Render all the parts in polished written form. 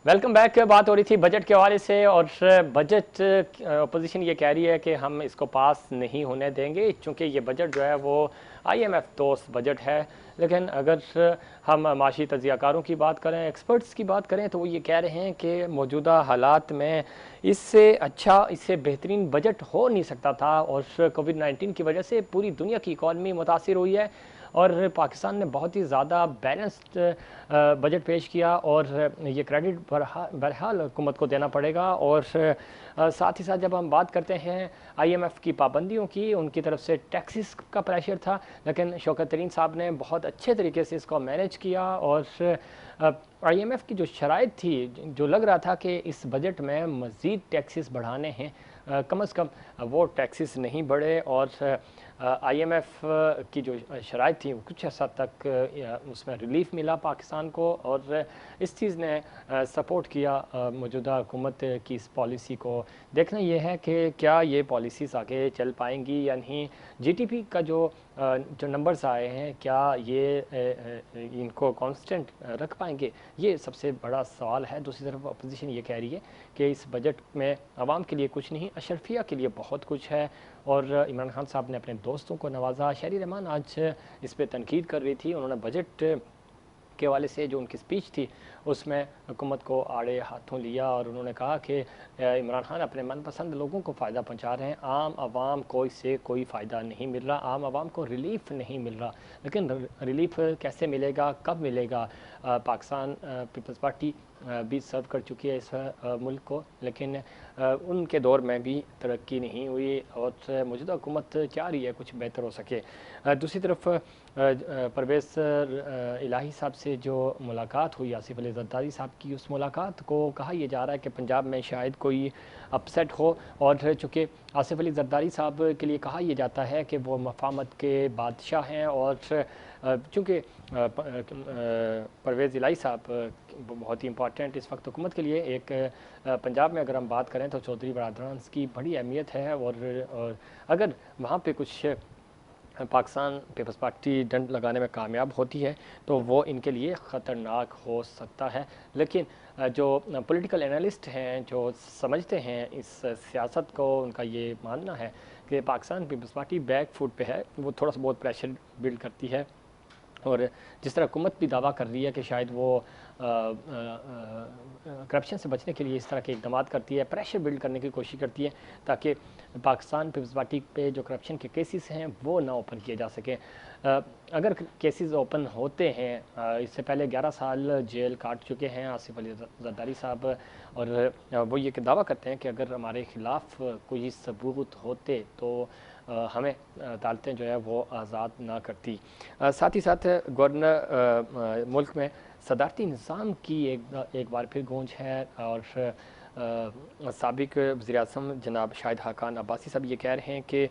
Welcome back. बात हो रही थी बजट के हवाले से और बजट अपोजिशन ये कह रही है कि हम इसको पास नहीं होने देंगे क्योंकि ये बजट जो है वो आईएमएफ दोस्त बजट है। लेकिन अगर हम माशी तजियाकारों की बात करें, एक्सपर्ट्स की बात करें, तो वो ये कह रहे हैं कि मौजूदा हालात में इससे अच्छा, इससे बेहतरीन बजट हो नहीं सकता था। और कोविड-19 की वजह से पूरी दुनिया की इकॉनमी मुतासिर हुई है और पाकिस्तान ने बहुत ही ज़्यादा बैलेंस्ड बजट पेश किया और ये क्रेडिट बहरहाल हुकूमत को देना पड़ेगा। और साथ ही साथ जब हम बात करते हैं आईएमएफ की पाबंदियों की, उनकी तरफ से टैक्सेस का प्रेशर था, लेकिन शौकत तरीन साहब ने बहुत अच्छे तरीके से इसको मैनेज किया। और आईएमएफ की जो शराइत थी, जो लग रहा था कि इस बजट में मज़ीद टैक्सेस बढ़ाने हैं, कम अज़ कम वो टैक्सेस नहीं बढ़े। और आईएमएफ की जो शराइत थी कुछ हद तक उसमें रिलीफ मिला पाकिस्तान को और इस चीज़ ने सपोर्ट किया मौजूदा हुकूमत की इस पॉलिसी को। देखना यह है कि क्या ये पॉलिसीज़ आगे चल पाएंगी या नहीं। जीटीपी का जो नंबर्स आए हैं, क्या ये इनको कांस्टेंट रख पाएंगे, ये सबसे बड़ा सवाल है। दूसरी तरफ अपोजिशन ये कह रही है कि इस बजट में आवाम के लिए कुछ नहीं, अशरफिया के लिए बहुत कुछ है। और इमरान खान साहब ने अपने दोस्तों को नवाजा। शहरी रहमान आज इस पर तनकीद कर रही थी। उन्होंने बजट के हवाले से जो उनकी स्पीच थी उसमें हुकूमत को आड़े हाथों लिया और उन्होंने कहा कि इमरान खान अपने मनपसंद लोगों को फ़ायदा पहुंचा रहे हैं, आम आवाम को इससे कोई फ़ायदा नहीं मिल रहा, आम आवाम को रिलीफ नहीं मिल रहा। लेकिन रिलीफ कैसे मिलेगा, कब मिलेगा? पाकिस्तान पीपल्स पार्टी भी सर्व कर चुकी है इस मुल्क को, लेकिन उनके दौर में भी तरक्की नहीं हुई और मौजूदा हुकूमत चाह रही है कुछ बेहतर हो सके। दूसरी तरफ परवेज़ इलाही साहब से जो मुलाकात हुई आसिफ अली ज़रदारी साहब की, उस मुलाकात को कहा यह जा रहा है कि पंजाब में शायद कोई अपसेट हो। और चूँकि आसिफ अली ज़रदारी साहब के लिए कहा यह जाता है कि वो मफामत के बादशाह हैं और चूँकि परवेज़ इलाही साहब बहुत ही इंपॉर्टेंट इस वक्त हुकूमत के लिए, एक पंजाब में अगर हम बात करें तो चौधरी बरादरान की बड़ी अहमियत है। और अगर वहाँ पे कुछ पाकिस्तान पीपल्स पार्टी डंड लगाने में कामयाब होती है तो वो इनके लिए ख़तरनाक हो सकता है। लेकिन जो पॉलिटिकल एनालिस्ट हैं, जो समझते हैं इस सियासत को, उनका ये मानना है कि पाकिस्तान पीपल्स पार्टी बैक फुट पे है, वो थोड़ा सा बहुत प्रेशर बिल्ड करती है। और जिस तरह हुकूमत भी दावा कर रही है कि शायद वो करप्शन से बचने के लिए इस तरह के इकदाम करती है, प्रेशर बिल्ड करने की कोशिश करती है ताकि पाकिस्तान पीपल्स पार्टी पे जो करप्शन के केसेस हैं वो ना ओपन किए जा सकें। अगर केसेस ओपन होते हैं, इससे पहले 11 साल जेल काट चुके हैं आसिफ अली ज़रदारी साहब, और वो ये दावा करते हैं कि अगर हमारे ख़िलाफ़ कोई सबूत होते तो हमें अदालतें जो है वो आज़ाद ना करती। साथ ही साथ गवर्नर मुल्क में सदारती निज़ाम की एक बार फिर गूंज है। और साबिक वज़ीर-ए-आज़म जनाब शाहिद खाकान अब्बासी साहब ये कह रहे हैं कि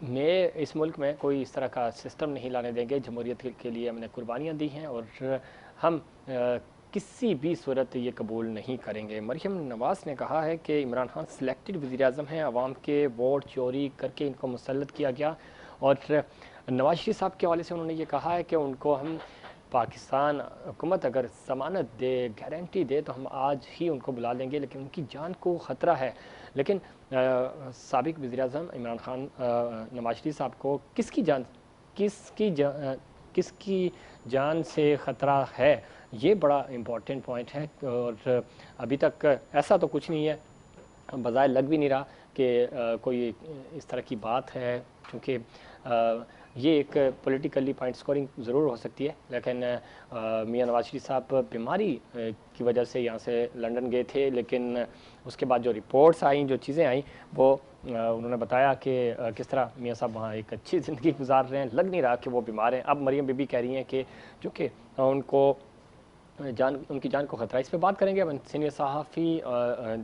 मैं इस मुल्क में कोई इस तरह का सिस्टम नहीं लाने देंगे, जमहूरियत के लिए हमने कुर्बानियाँ दी हैं और हम किसी भी सूरत ये कबूल नहीं करेंगे। मरियम नवाज़ ने कहा है कि इमरान खान सिलेक्टेड वज़ीर-ए-आज़म हैं, आवाम के वोट चोरी करके इनको मुसल्लत किया गया। और नवाज शरीफ साहब के हवाले से उन्होंने ये कहा है कि उनको हम पाकिस्तान हुकूमत अगर ज़मानत दे, गारंटी दे, तो हम आज ही उनको बुला लेंगे, लेकिन उनकी जान को ख़तरा है। लेकिन साबिक वज़ीर-ए-आज़म इमरान खान नवाज शरीफ साहब को किसकी जान से ख़तरा है, ये बड़ा इम्पॉर्टेंट पॉइंट है। और अभी तक ऐसा तो कुछ नहीं है, बज़ाहिर लग भी नहीं रहा कि कोई इस तरह की बात है, क्योंकि ये एक पॉलिटिकली पॉइंट स्कोरिंग ज़रूर हो सकती है। लेकिन मियां नवाज शरीफ साहब बीमारी की वजह से यहाँ से लंदन गए थे, लेकिन उसके बाद जो रिपोर्ट्स आई, जो चीज़ें आई, वो उन्होंने बताया कि किस तरह मियां साहब वहाँ एक अच्छी ज़िंदगी गुजार रहे हैं, लग नहीं रहा कि वो बीमार हैं। अब मरियम बीबी कह रही हैं कि चूँकि उनकी जान को ख़तरा। इस पर बात करेंगे। अब सीनियर सहाफ़ी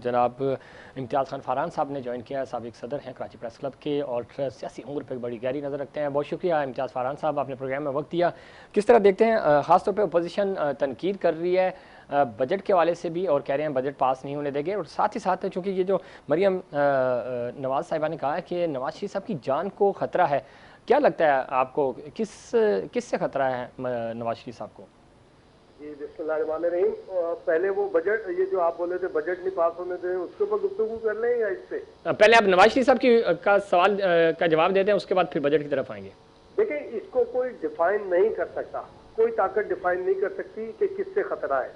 जनाब इम्तियाज़ खान फ़रहान साहब ने ज्वाइन किया है, साबिक़ सदर हैं कराची प्रेस क्लब के और सियासी उम्र पर बड़ी गहरी नज़र रखते हैं। बहुत शुक्रिया इम्तियाज़ फ़रहान साहब, आपने प्रोग्राम में वक्त दिया। किस तरह देखते हैं, ख़ासतौर पर अपोजिशन तनकीद कर रही है बजट के हवाले से भी और कह रहे हैं बजट पास नहीं होने देंगे, और साथ ही साथ चूँकि ये जो मरियम नवाज़ साहिबा ने कहा है कि नवाज शरीफ साहब की जान को ख़तरा है, क्या लगता है आपको किससे ख़तरा है नवाज शरीफ साहब को? जी बिस्मिल्लाहिर्रहमानिर्रहीम। पहले वो बजट, ये जो आप बोले थे बजट नहीं पास होने दें, उसके ऊपर गुफ्तगू कर लें या इस पे? पहले आप नवाज शरीफ साहब की का सवाल का जवाब देते हैं, उसके बाद फिर बजट की तरफ आएंगे। देखिए, इसको कोई डिफाइन नहीं कर सकता, कोई ताकत डिफाइन नहीं कर सकती कि किससे खतरा है।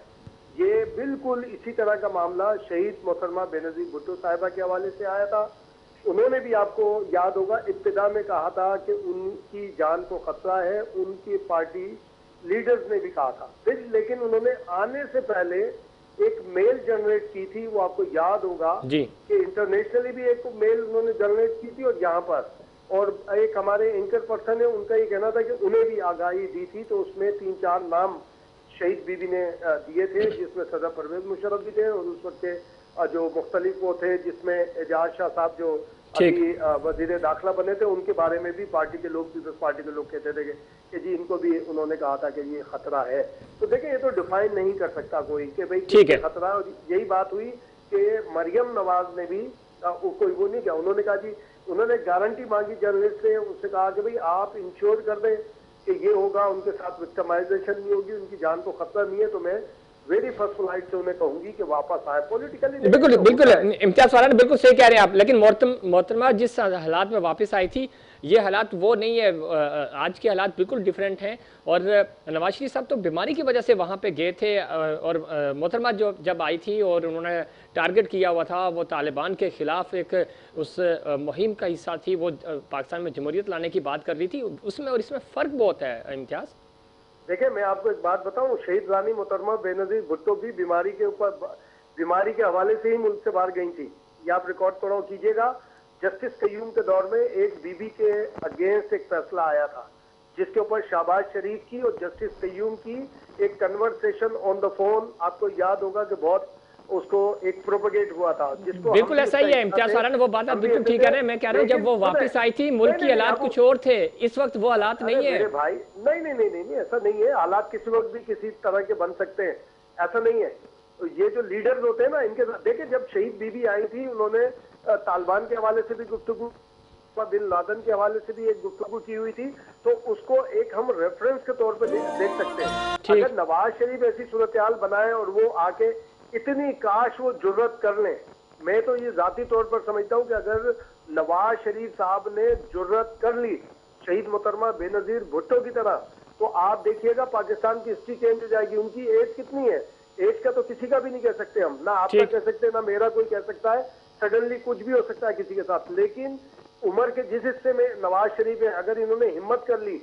ये बिल्कुल इसी तरह का मामला शहीद मोहतरमा बेनजीर भुट्टो साहिबा के हवाले से आया था। उन्होंने भी, आपको याद होगा, इब्तिदा में कहा था कि उनकी जान को खतरा है, उनकी पार्टी लीडर्स ने भी कहा था। फिर लेकिन उन्होंने आने से पहले एक मेल जनरेट की थी, वो आपको याद होगा जी। कि इंटरनेशनली भी एक मेल उन्होंने जनरेट की थी, और यहाँ पर और एक हमारे एंकर पर्सन है, उनका ये कहना था कि उन्हें भी आगाही दी थी। तो उसमें 3-4 नाम शहीद बीबी ने दिए थे, जिसमें सदर परवेज मुशर्रफ भी थे, और उस वक्त के जो मुख्तलिफ वो थे, जिसमें एजाज शाह साहब जो अभी वजीर दाखिला बने थे, उनके बारे में भी पार्टी के लोग, पीपल्स पार्टी के लोग कहते थे कि जी इनको भी उन्होंने कहा था कि ये खतरा है। तो देखिए, ये तो डिफाइन नहीं कर सकता कोई कि भाई किससे खतरा है। और यही बात हुई कि मरियम नवाज ने भी कोई वो नहीं किया। उन्होंने कहा जी, उन्होंने गारंटी मांगी जर्नलिस्ट से, उससे कहा कि भाई आप इंश्योर कर दें कि ये होगा, उनके साथ विक्टिमाइजेशन नहीं होगी, उनकी जान को खतरा नहीं है, तो मैं वेरी फर्स्ट फ्लाइट से उन्हें कहूंगी कि वापस आए। पॉलिटिकली बिल्कुल बिल्कुल इम्तियाज फरहान बिल्कुल सही कह रहे हैं आप, लेकिन मोहतरमा जिस हालात में वापस आई थी, ये हालात वो नहीं है। आज के हालात बिल्कुल डिफरेंट हैं। और नवाज शरीफ साहब तो बीमारी की वजह से वहाँ पे गए थे, और मोहतरमा जो जब आई थी और उन्होंने टारगेट किया हुआ था, वो तालिबान के खिलाफ एक उस मुहिम का हिस्सा थी, वो पाकिस्तान में जमहूरियत लाने की बात कर रही थी। उसमें और इसमें फ़र्क बहुत है इम्तियाज़। देखिए, मैं आपको एक बात बताऊं, शहीद रानी मोहतरमा बेनजीर भुट्टो भी बीमारी के हवाले से ही मुल्क से बाहर गई थी। ये आप रिकॉर्ड थोड़ा कीजिएगा। जस्टिस कयूम के दौर में एक बीबी के अगेंस्ट एक फैसला आया था, जिसके ऊपर शहबाज शरीफ की और जस्टिस कयूम की एक कन्वर्सेशन ऑन द फोन, आपको याद होगा कि बहुत उसको एक प्रोपेगेट हुआ था, जिसको बिल्कुल ऐसा ही है इम्तियाज फरहान, वो बात आप बिल्कुल ठीक कह रहे हैं। मैं कह रहा हूँ जब वो वापस आई थी, मुल्क की हालात कुछ और थे, इस वक्त वो हालात नहीं है। मेरे भाई, नहीं नहीं नहीं नहीं, ऐसा नहीं है। हालात किसी वक्त भी किसी तरह के बन सकते हैं, ऐसा नहीं है। तो ये जो लीडर्स होते हैं ना, इनके साथ देखिए, जब शहीद बीबी आई थी, उन्होंने तालिबान के हवाले से भी गुफ्तगू, बिन लादेन के हवाले से भी एक गुफ्तगू की हुई थी। तो उसको एक हम रेफरेंस के तौर पर देख सकते हैं। अगर नवाज शरीफ ऐसी सूरत हाल बनाए और वो आके इतनी, काश वो जुर्रत कर लें। मैं तो ये जाती तौर पर समझता हूँ कि अगर नवाज शरीफ साहब ने जुर्रत कर ली शहीद मोहतरमा बेनजीर भुट्टो की तरह, तो आप देखिएगा पाकिस्तान की हिस्ट्री चेंज हो जाएगी। उनकी एज कितनी है? एज का तो किसी का भी नहीं कह सकते हम, ना आपका कह सकते, ना मेरा कोई कह सकता है। सडनली कुछ भी हो सकता है किसी के साथ। लेकिन उम्र के जिस हिस्से में नवाज शरीफ है, अगर इन्होंने हिम्मत कर ली,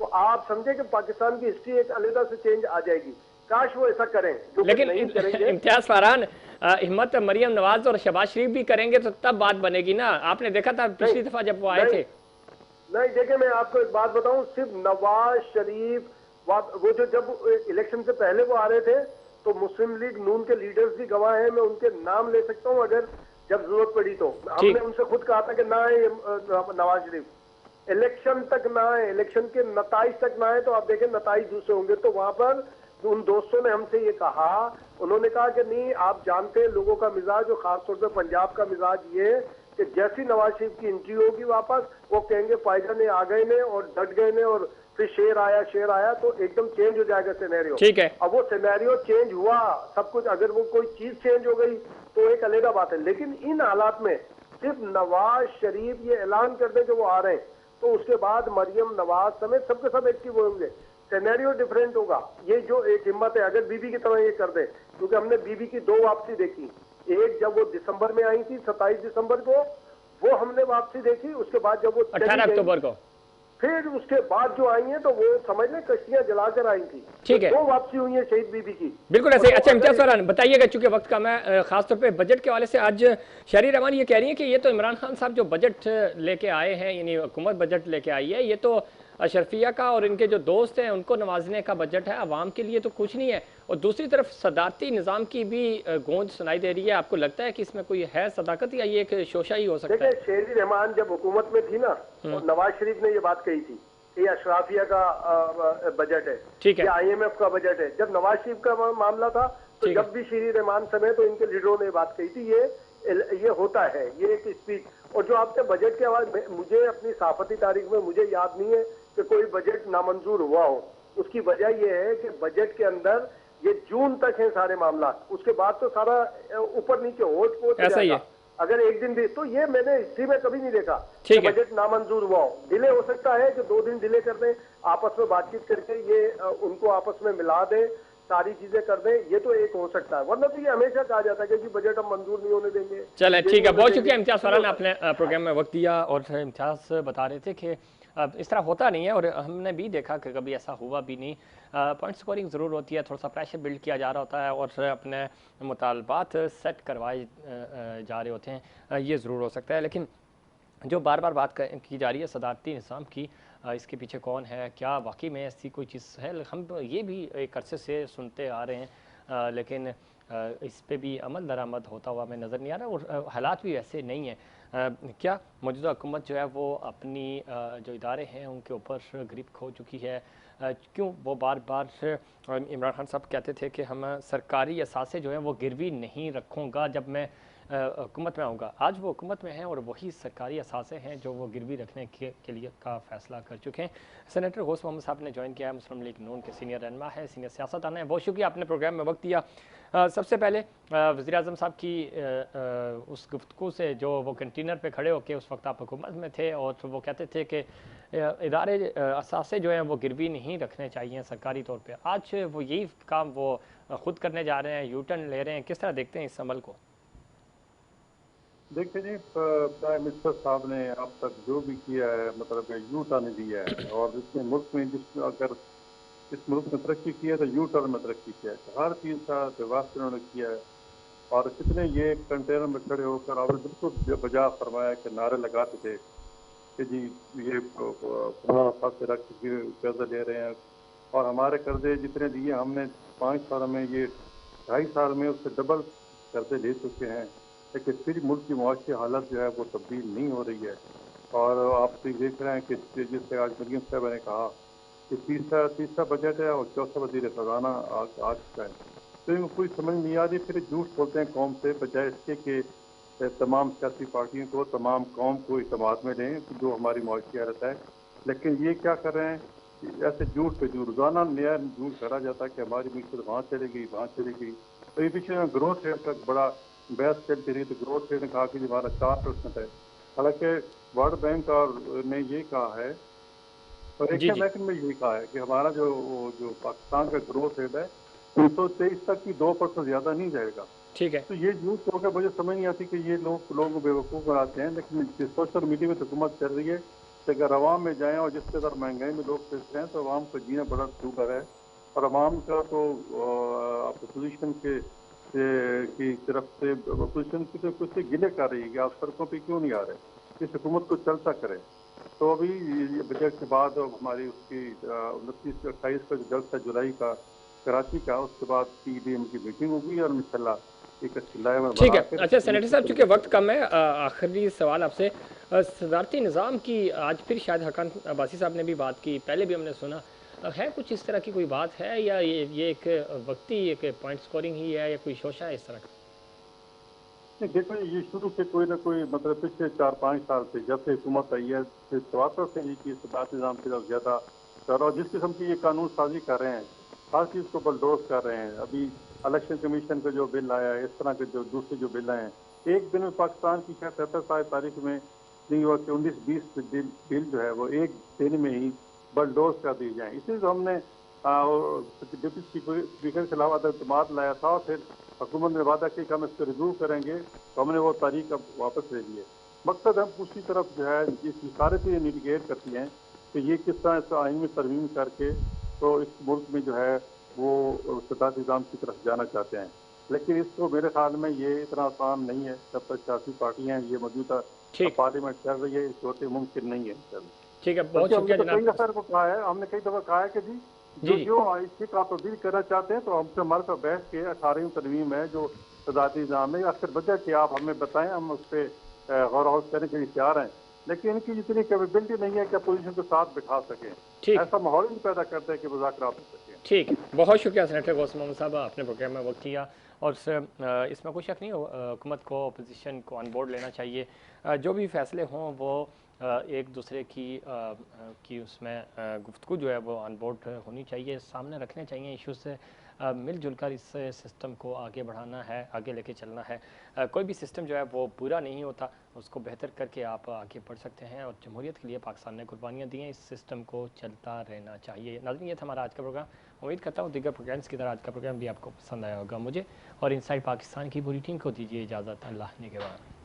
तो आप समझे कि पाकिस्तान की हिस्ट्री एक अलग से चेंज आ जाएगी। काश वो ऐसा करें, लेकिन इम्तियाज फरहान, हिम्मत मरियम नवाज और शहबाज शरीफ भी करेंगे तो तब बात बनेगी ना। आपने देखा था पिछली दफा जब वो आए थे। नहीं, देखिए, मैं आपको एक बात बताऊं, सिर्फ नवाज शरीफ, वो जो जब इलेक्शन से पहले वो आ रहे थे, तो मुस्लिम लीग नून के लीडर्स भी गवाह हैं, मैं उनके नाम ले सकता हूं अगर जब जरूरत पड़ी तो। हमने उनसे खुद कहा था कि ना आए नवाज शरीफ, इलेक्शन तक ना आए, इलेक्शन के नताइज तक ना आए, तो आप देखें नताइज दूसरे होंगे। तो वहां पर उन दोस्तों ने हमसे ये कहा, उन्होंने कहा कि नहीं, आप जानते हैं लोगों का मिजाज, और खासतौर पर पंजाब का मिजाज ये है कि जैसी नवाज शरीफ की एंट्री होगी वापस, वो कहेंगे फायदा ने आ गए ने और डट गए ने, और फिर शेर आया, तो एकदम चेंज हो जाएगा सिनेरियो। ठीक है, अब वो सिनेरियो चेंज हुआ, सब कुछ, अगर वो कोई चीज चेंज हो गई तो एक अलग बात है। लेकिन इन हालात में सिर्फ नवाज शरीफ ये ऐलान कर दे कि वो आ रहे हैं, तो उसके बाद मरियम नवाज समेत सबके सब एक्टिव होंगे, सिनेरियो डिफरेंट होगा। ये जो एक हिम्मत है, अगर बीबी की तरह ये कर दे, क्योंकि हमने बीबी की 2 वापसी देखी। एक जब वो दिसंबर में आई थी, 27 दिसंबर को, वो हमने वापसी देखी। उसके बाद जब वो 18 अक्टूबर को, फिर उसके बाद जो आई हैं, तो वो समझ लें कश्तियां जलाकर आई थी। ठीक है, 2 वापसी हुई है शहीद बीबी की, बिल्कुल ऐसे। अच्छा इम्तियाज फरहान, बताइएगा, चूंकि वक्त का, मैं खासतौर पे बजट के हवाले से, आज शहरी रहमान ये कह रही है कि ये तो इमरान खान साहब जो बजट लेके आए हैं, यानी हुकूमत बजट लेके आई है, ये तो अशरफिया का और इनके जो दोस्त हैं उनको नवाजने का बजट है, आवाम के लिए तो कुछ नहीं है। और दूसरी तरफ सदारती निज़ाम की भी गूंज सुनाई दे रही है। आपको लगता है कि इसमें कोई है सदाकत, या ये एक शोशा ही हो सकता है? देखिए, शहरी रहमान जब हुकूमत में थी ना, और नवाज शरीफ ने ये बात कही थी, ये अशराफिया का बजट है, ठीक है, ये IMF का बजट है। जब नवाज शरीफ का मामला था, तो जब भी शहरी रहमान समेत तो इनके लीडरों ने बात कही थी, ये होता है, ये एक स्पीच। और जो आपने बजट के आवाज, मुझे अपनी सहाफती तारीख में मुझे याद नहीं है कि कोई बजट नामंजूर हुआ हो। उसकी वजह यह है कि बजट के अंदर ये जून तक है सारे मामला, उसके बाद तो सारा ऊपर नीचे होच पोच ऐसा ही जाएगा। है। अगर एक दिन भी, तो ये मैंने हिस्ट्री में कभी नहीं देखा कि ठीक है। बजट नामंजूर हुआ हो। डिले हो सकता है कि 2 दिन डिले कर दें, आपस में बातचीत करके ये उनको आपस में मिला दें, सारी चीजें कर दें, ये तो एक हो सकता है। वरना तो ये हमेशा कहा जाता है कि बजट हम मंजूर नहीं होने देंगे, चले ये ठीक नहीं है, होने बहुत देंगे। शुक्रिया इम्तियाज़ नहीं फरहान, होता। आपने प्रोग्राम में वक्त दिया। और इम्तियाज़ बता रहे थे कि इस तरह होता नहीं है, और हमने भी देखा कि कभी ऐसा हुआ भी नहीं। पॉइंट स्कोरिंग ज़रूर होती है, थोड़ा सा प्रेशर बिल्ड किया जा रहा होता है और अपने मुतालबात सेट करवाए जा रहे होते हैं, ये ज़रूर हो सकता है। लेकिन जो बार बार बात की जा रही है सदारती निज़ाम की, इसके पीछे कौन है, क्या वाकई में ऐसी कोई चीज़ है? हम ये भी एक अरसे से सुनते आ रहे हैं, लेकिन इस पे भी अमल दरामद होता हुआ हमें नज़र नहीं आ रहा, और हालात भी वैसे नहीं है। क्या मौजूदा हुकूमत जो है वो अपनी जो इदारे हैं उनके ऊपर ग्रिप खो चुकी है? क्यों वो बार बार इमरान खान साहब कहते थे कि हम सरकारी असासे जो हैं वो गिरवी नहीं रखूँगा जब मैं हुकूमत में आऊँगा। आज वो हुकूमत में हैं और वही सरकारी असासे हैं जो वो गिरवी रखने के लिए का फ़ैसला कर चुके हैं। सेनेटर गौस मोहम्मद साहब ने ज्वाइन किया है, मुस्लिम लीग नून के सीनियर रहनुमा है, सीनियर सियासतदान है। बहुत शुक्रिया, आपने प्रोग्राम में वक्त दिया। सबसे पहले वज़ीर आज़म साहब की उस गुफ्तगू से, जो वो कंटेनर पे खड़े होकर उस वक्त आप हुकूमत में थे और वो कहते थे कि इदारे असासे जो हैं वो गिरवी नहीं रखने चाहिए सरकारी तौर पे, आज वो यही काम वो ख़ुद करने जा रहे हैं, यू टर्न ले रहे हैं। किस तरह देखते हैं इस अमल को? देखिए जी, प्राइम मिनिस्टर साहब ने अब तक जो भी किया है, मतलब यू टर्न दिया है, और इसमें मुल्क में अगर इस मुल्क में तरक्की की है तो यू टर्न में तरक्की किया है। हर चीज़ का व्यवस्था उन्होंने किया है। और कितने ये कंटेनर में खड़े होकर आपने बिल्कुल बजा फरमाया कि नारे लगाते थे कि जी ये से रख के कर्जे ले रहे हैं, और हमारे कर्जे जितने दिए हमने 5 साल में, ये 2.5 साल में उससे डबल कर्जे ले चुके हैं। लेकिन फिर मुल्क की मुआशी हालत जो है वो तब्दील नहीं हो रही है। और आप तो देख रहे हैं कि जिससे आज मरीम साहब ने कहा कि तीसरा बजट है और चौथा वजीर खजाना आ चुका है, तो इनको कोई समझ नहीं आ रही। फिर झूठ बोलते हैं कौम से, बजाय इसके कि तमाम सियासी पार्टियों को, तमाम कौम को इत्मीनान में लें जो हमारी मुआशी हालत है। लेकिन ये क्या कर रहे हैं, ऐसे झूठ पे झूठ, रोजाना नया झूठ करा जाता है कि हमारी मीशत वहाँ चली गई, वहाँ चली गई। तो ये पीछे में ग्रोथ रेट का बड़ा बहस चलती रही, तो ग्रोथ रेट ने कहा कि हमारा 4% है। हालांकि वर्ल्ड बैंक और ने ये कहा है, और एशिया बैंक ने यही कहा है कि हमारा जो पाकिस्तान का ग्रोथ रेट है 1923 तक की 2% ज्यादा नहीं जाएगा। ठीक है। तो ये झूठ होकर मुझे समझ नहीं आती कि ये लोग बेवकूफ़ बनाते हैं। लेकिन सोशल मीडिया में तो हुकूमत चल रही है कि अगर अवाम में जाएं और जिस कदर महंगाई में लोग फंस रहे हैं तो अवाम को जीना बड़ा दूभर है। और अवाम का तो अपोजिशन की तरफ से, अपोजिशन की तो कुछ गिले कर रही है कि आप सड़कों पर क्यों नहीं आ रहे, इस हुकूमत को चलता करें। तो अभी बजट के बाद हमारी उसकी 29-28 का जो जल्द था जुलाई का कराची का, उसके बाद PDM की मीटिंग होगी और इंशाल्लाह ठीक है। अच्छा सेनेटर साहब, चूंकि वक्त कम है, आखिरी सवाल आपसे, सदारती निज़ाम की आज फिर शायद हकान अब्बासी साहब ने भी बात की, पहले भी हमने सुना है, कुछ इस तरह की कोई बात है या ये एक वक्ती एक पॉइंट स्कोरिंग ही है या कोई शोशा है इस तरह का? देखो, ये शुरू से कोई ना कोई, मतलब पिछले 4-5 साल से जब से हुकूमत आई है, तवातर से ये चीज़ सदारती निज़ाम की तरफ ज़्यादा कर, और जिस किस्म की ये कानून साजी कर रहे हैं, हर चीज़ को बलडोज कर रहे हैं। अभी इलेक्शन कमीशन का जो बिल आया है, इस तरह के जो दूसरे जो बिल हैं, एक दिन में पाकिस्तान की शायद 73 तारीख में नहीं हुआ कि 19-20 बिल जो है वो एक दिन में ही बलडोज कर दिए जाएँ। इसलिए तो हमने डिप्टी स्पीकर के अलावा इत्मीनान लाया था, और फिर हुकूमत ने वादा किया कि हम इसको रिव्यू करेंगे, तो हमने वो तारीख अब वापस ले ली है। मकसद हम दूसरी तरफ जो है इस सारे चीज़ें इंडिकेट करती हैं कि ये किस तरह इस आइन में तरमीम करके तो इस मुल्क में जो है वो सदारती निज़ाम की तरफ जाना चाहते हैं। लेकिन इसको मेरे ख्याल में ये इतना आसान नहीं है, जब तक सियासी पार्टियाँ ये मौजूदा पार्लियामेंट चल रही है, इस होते मुमकिन नहीं है। ठीक है, बहुत शुक्रिया जनाब। कई दफ़ा कहा है, हमने कई दफ़ा कहा है कि जो इसकी तब्दील करना चाहते हैं तो हमसे हमारे साथ बैठ के 18वीं तरमीम है जो सदारती निज़ाम है, अक्सर वजह कि आप हमें बताएं, हम उस पर गौर करने के लिए तैयार हैं। लेकिन इनकी जितनी कैपेबिलिटी नहीं है कि अपोजिशन के साथ बिठा सकें, ऐसा माहौल नहीं पैदा करते हैं कि मुज़ाकरात हो सके। ठीक है, बहुत शुक्रिया सेनेटर गौस मोहम्मद साहब, आपने प्रोग्राम में वक्त किया। और इसमें कोई शक नहीं, हुकूमत को अपोजिशन को ऑन बोर्ड लेना चाहिए, जो भी फैसले हों वो एक दूसरे की उसमें गुफ्तगू जो है वो ऑन बोर्ड होनी चाहिए, सामने रखने चाहिए इश्यूज से, मिलजुल कर इस सिस्टम को आगे बढ़ाना है, आगे लेके चलना है। कोई भी सिस्टम जो है वो पूरा नहीं होता, उसको बेहतर करके आप आगे बढ़ सकते हैं, और जमहूरियत के लिए पाकिस्तान ने कुर्बानियाँ दी हैं, इस सिस्टम को चलता रहना चाहिए। नाज़रीन, ये था हमारा आज का प्रोग्राम। उम्मीद करता हूँ दीगर प्रोग्राम्स की तरह आज का प्रोग्राम भी आपको पसंद आया होगा। मुझे और इनसाइड पाकिस्तान की पूरी टीम को दीजिए इजाज़त। अल्लाह ने के बाद।